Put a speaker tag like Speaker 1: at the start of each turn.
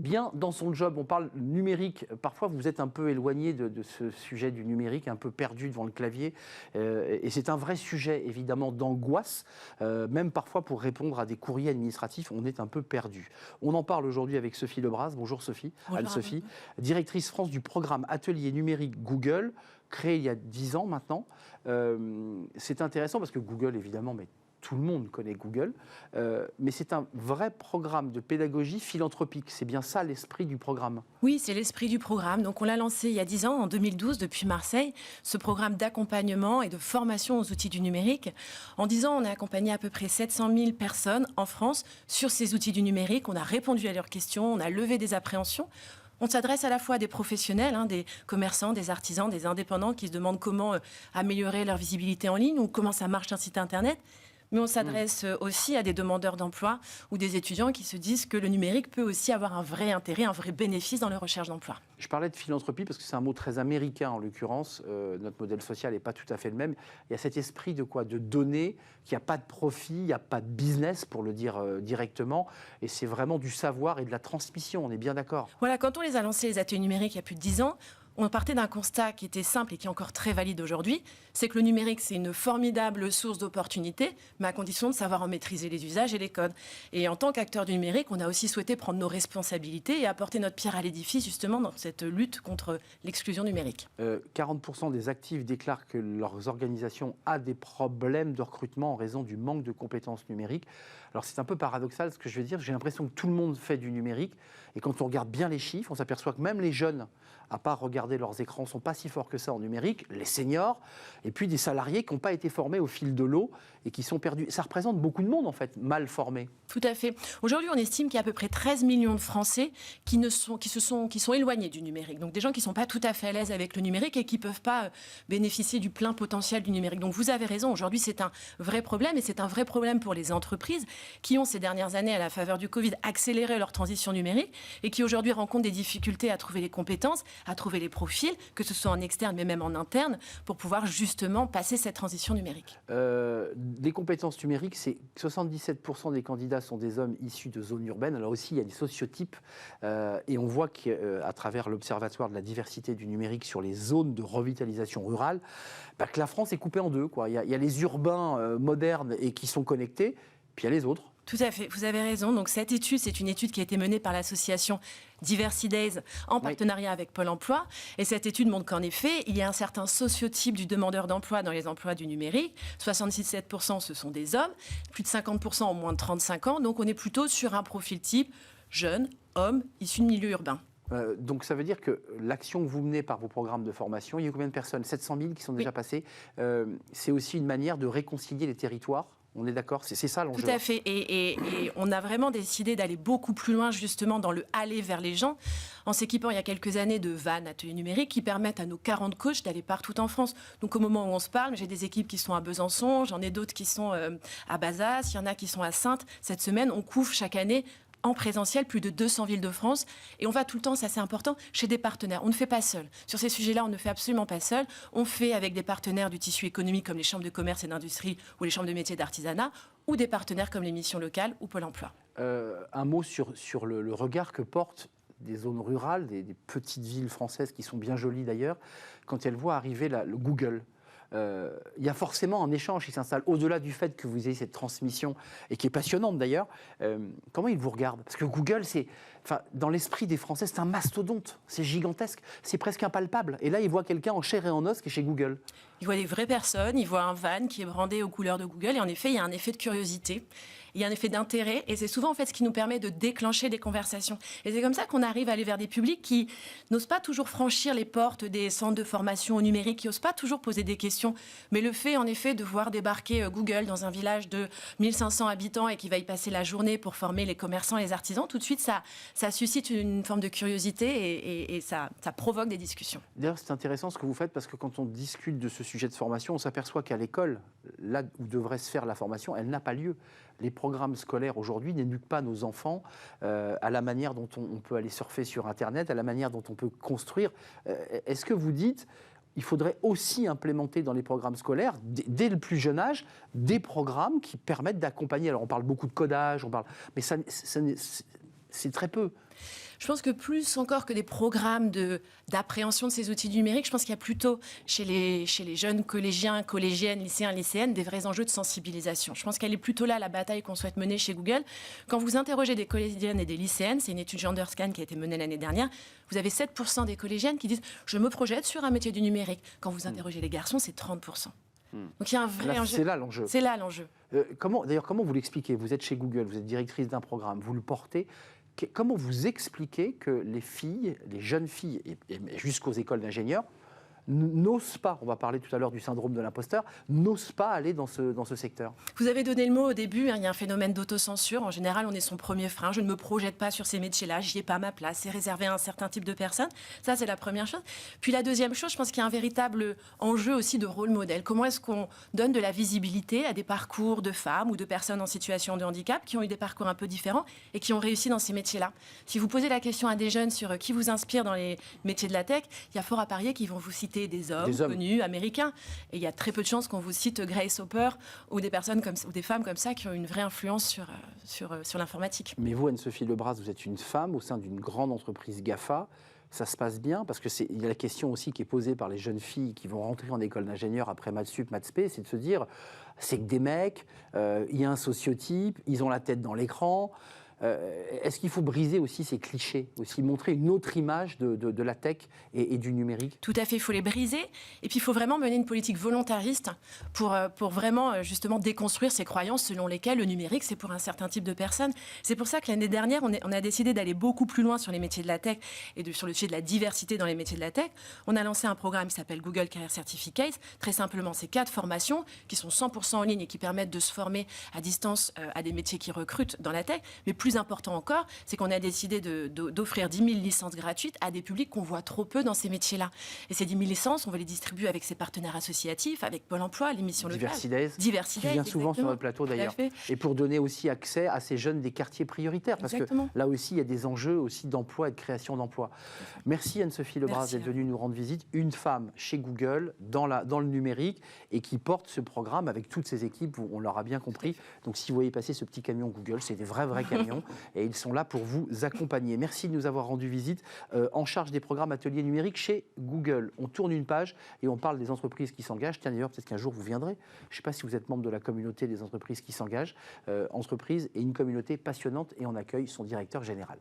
Speaker 1: bien dans son job. On parle numérique. Parfois, vous êtes un peu éloigné de ce sujet du numérique, un peu perdu devant le clavier. Et c'est un vrai sujet, évidemment, d'angoisse. Même parfois, pour répondre à des courriers administratifs, on est un peu perdu. On en parle aujourd'hui avec Sophie Lebras. Bonjour Sophie.
Speaker 2: Bonjour
Speaker 1: Anne-Sophie, directrice France du programme Atelier numérique Google, créé il y a 10 ans maintenant. C'est intéressant parce que Google, évidemment, mais tout le monde connaît Google, mais c'est un vrai programme de pédagogie philanthropique. C'est bien ça l'esprit du programme.
Speaker 2: Oui, c'est l'esprit du programme. Donc on l'a lancé il y a 10 ans, en 2012, depuis Marseille, ce programme d'accompagnement et de formation aux outils du numérique. En 10 ans, on a accompagné à peu près 700 000 personnes en France sur ces outils du numérique. On a répondu à leurs questions, on a levé des appréhensions. On s'adresse à la fois à des professionnels, des commerçants, des artisans, des indépendants qui se demandent comment améliorer leur visibilité en ligne ou comment ça marche un site internet. Mais on s'adresse aussi à des demandeurs d'emploi ou des étudiants qui se disent que le numérique peut aussi avoir un vrai intérêt, un vrai bénéfice dans leur recherche d'emploi.
Speaker 1: Je parlais de philanthropie parce que c'est un mot très américain en l'occurrence. Notre modèle social n'est pas tout à fait le même. Il y a cet esprit de quoi ? De donner, qu'il n'y a pas de profit, il n'y a pas de business pour le dire directement. Et c'est vraiment du savoir et de la transmission, on est bien d'accord.
Speaker 2: Voilà, quand on les a lancés, les ateliers numériques, il y a plus de 10 ans, on partait d'un constat qui était simple et qui est encore très valide aujourd'hui, c'est que le numérique, c'est une formidable source d'opportunités, mais à condition de savoir en maîtriser les usages et les codes. Et en tant qu'acteur du numérique, on a aussi souhaité prendre nos responsabilités et apporter notre pierre à l'édifice, justement, dans cette lutte contre l'exclusion numérique.
Speaker 1: 40% des actifs déclarent que leurs organisations ont des problèmes de recrutement en raison du manque de compétences numériques. Alors c'est un peu paradoxal ce que je veux dire, j'ai l'impression que tout le monde fait du numérique, et quand on regarde bien les chiffres, on s'aperçoit que même les jeunes, à part regarder leurs écrans, ne sont pas si forts que ça en numérique, les seniors, et puis des salariés qui n'ont pas été formés au fil de l'eau et qui sont perdus. Ça représente beaucoup de monde, en fait, mal formé.
Speaker 2: Tout à fait. Aujourd'hui, on estime qu'il y a à peu près 13 millions de Français qui sont éloignés du numérique. Donc des gens qui ne sont pas tout à fait à l'aise avec le numérique et qui ne peuvent pas bénéficier du plein potentiel du numérique. Donc vous avez raison, aujourd'hui c'est un vrai problème, et c'est un vrai problème pour les entreprises qui ont ces dernières années, à la faveur du Covid, accéléré leur transition numérique et qui aujourd'hui rencontrent des difficultés à trouver les compétences, à trouver les profils, que ce soit en externe mais même en interne, pour pouvoir justement passer cette transition numérique.
Speaker 1: Les compétences numériques, c'est 77% des candidats sont des hommes issus de zones urbaines. Alors aussi, il y a des sociotypes et on voit qu'à travers l'Observatoire de la diversité du numérique sur les zones de revitalisation rurale, que la France est coupée en deux, quoi. Il y a les urbains modernes et qui sont connectés, puis il y a les autres.
Speaker 2: Tout à fait, vous avez raison. Donc cette étude, c'est une étude qui a été menée par l'association Diversity Days en partenariat avec Pôle emploi. Et cette étude montre qu'en effet, il y a un certain sociotype du demandeur d'emploi dans les emplois du numérique. 67% ce sont des hommes, plus de 50% ont moins de 35 ans. Donc on est plutôt sur un profil type jeune, homme, issu de milieu urbain.
Speaker 1: Donc ça veut dire que l'action que vous menez par vos programmes de formation, il y a combien de personnes ? 700 000 qui sont déjà passées. C'est aussi une manière de réconcilier les territoires. On est d'accord, c'est ça l'enjeu.
Speaker 2: Tout à fait, et on a vraiment décidé d'aller beaucoup plus loin justement dans le aller vers les gens, en s'équipant il y a quelques années de vannes ateliers numériques qui permettent à nos 40 coachs d'aller partout en France. Donc au moment où on se parle, j'ai des équipes qui sont à Besançon, j'en ai d'autres qui sont à Bazas, il y en a qui sont à Saintes. Cette semaine, on couvre chaque année en présentiel plus de 200 villes de France, et on va tout le temps, ça c'est important, chez des partenaires. On ne fait pas seul. Sur ces sujets-là, on ne fait absolument pas seul. On fait avec des partenaires du tissu économique comme les chambres de commerce et d'industrie ou les chambres de métiers d'artisanat, ou des partenaires comme les missions locales ou Pôle emploi.
Speaker 1: Un mot sur le regard que portent des zones rurales, des petites villes françaises qui sont bien jolies d'ailleurs, quand elles voient arriver le Google. Il y a forcément un échange qui s'installe au-delà du fait que vous ayez cette transmission et qui est passionnante d'ailleurs. Comment ils vous regardent ? Parce que Google, dans l'esprit des Français, c'est un mastodonte, c'est gigantesque, c'est presque impalpable. Et là, ils voient quelqu'un en chair et en os qui est chez Google.
Speaker 2: Ils voient des vraies personnes, ils voient un van qui est brandé aux couleurs de Google, et en effet, il y a un effet de curiosité. Il y a un effet d'intérêt, et c'est souvent en fait ce qui nous permet de déclencher des conversations. Et c'est comme ça qu'on arrive à aller vers des publics qui n'osent pas toujours franchir les portes des centres de formation au numérique, qui n'osent pas toujours poser des questions. Mais le fait en effet de voir débarquer Google dans un village de 1500 habitants et qui va y passer la journée pour former les commerçants et les artisans, tout de suite ça suscite une forme de curiosité et ça provoque des discussions.
Speaker 1: D'ailleurs, c'est intéressant ce que vous faites, parce que quand on discute de ce sujet de formation, on s'aperçoit qu'à l'école, là où devrait se faire la formation, elle n'a pas lieu. Les programmes scolaires aujourd'hui n'éduquent pas nos enfants à la manière dont on peut aller surfer sur Internet, à la manière dont on peut construire. Est-ce que vous dites, il faudrait aussi implémenter dans les programmes scolaires, dès le plus jeune âge, des programmes qui permettent d'accompagner. Alors on parle beaucoup de codage, mais c'est très peu.
Speaker 2: Je pense que plus encore que des programmes d'appréhension de ces outils numériques, je pense qu'il y a plutôt chez les jeunes collégiens, collégiennes, lycéens, lycéennes, des vrais enjeux de sensibilisation. Je pense qu'elle est plutôt là la bataille qu'on souhaite mener chez Google. Quand vous interrogez des collégiennes et des lycéennes, c'est une étude GenderScan qui a été menée l'année dernière, vous avez 7% des collégiennes qui disent « je me projette sur un métier du numérique ». Quand vous interrogez les garçons, c'est 30%. Donc il y a un vrai enjeu.
Speaker 1: C'est là l'enjeu.
Speaker 2: C'est là l'enjeu.
Speaker 1: Comment vous l'expliquez? Vous êtes chez Google, vous êtes directrice d'un programme, vous le portez. Comment vous expliquez que les filles, les jeunes filles, et jusqu'aux écoles d'ingénieurs, n'osent pas, on va parler tout à l'heure du syndrome de l'imposteur, n'osent pas aller dans ce secteur?
Speaker 2: Vous avez donné le mot au début, il y a un phénomène d'autocensure. En général, on est son premier frein. Je ne me projette pas sur ces métiers-là, j'y ai pas ma place, c'est réservé à un certain type de personnes. Ça, c'est la première chose. Puis la deuxième chose, je pense qu'il y a un véritable enjeu aussi de rôle modèle. Comment est-ce qu'on donne de la visibilité à des parcours de femmes ou de personnes en situation de handicap qui ont eu des parcours un peu différents et qui ont réussi dans ces métiers-là? Si vous posez la question à des jeunes sur qui vous inspire dans les métiers de la tech, il y a fort à parier qu'ils vont vous citer des hommes connus, américains. Et il y a très peu de chances qu'on vous cite Grace Hopper ou des personnes ou des femmes comme ça qui ont une vraie influence sur l'informatique.
Speaker 1: Mais vous, Anne-Sophie Lebras, vous êtes une femme au sein d'une grande entreprise GAFA. Ça se passe bien? Parce qu'il y a la question aussi qui est posée par les jeunes filles qui vont rentrer en école d'ingénieur après maths sup, maths spé, c'est de se dire, c'est que des mecs, il y a un sociotype, ils ont la tête dans l'écran. Est-ce qu'il faut briser aussi ces clichés, aussi montrer une autre image de la tech et du numérique?
Speaker 2: Tout à fait, il faut les briser. Et puis, il faut vraiment mener une politique volontariste pour vraiment, justement, déconstruire ces croyances selon lesquelles le numérique, c'est pour un certain type de personnes. C'est pour ça que l'année dernière, on a décidé d'aller beaucoup plus loin sur les métiers de la tech et sur le sujet de la diversité dans les métiers de la tech. On a lancé un programme qui s'appelle Google Career Certificates. Très simplement, c'est 4 formations qui sont 100% en ligne et qui permettent de se former à distance à des métiers qui recrutent dans la tech. Mais plus important encore, c'est qu'on a décidé d'offrir 10 000 licences gratuites à des publics qu'on voit trop peu dans ces métiers-là. Et ces 10 000 licences, on va les distribuer avec ses partenaires associatifs, avec Pôle emploi, l'émission locale.
Speaker 1: Diversidays, qui vient souvent sur notre plateau d'ailleurs. Et pour donner aussi accès à ces jeunes des quartiers prioritaires. Parce que là aussi, il y a des enjeux aussi d'emploi et de création d'emplois. Merci Anne-Sophie Lebras d'être venue nous rendre visite. Une femme chez Google, dans le numérique, et qui porte ce programme avec toutes ses équipes, on l'aura bien compris. Donc si vous voyez passer ce petit camion Google, c'est des vrais camions. Et ils sont là pour vous accompagner. Merci de nous avoir rendu visite en charge des programmes ateliers numériques chez Google. On tourne une page et on parle des entreprises qui s'engagent. Tiens, d'ailleurs, peut-être qu'un jour vous viendrez. Je ne sais pas si vous êtes membre de la communauté des entreprises qui s'engagent. Entreprise et une communauté passionnante, et on accueille son directeur général.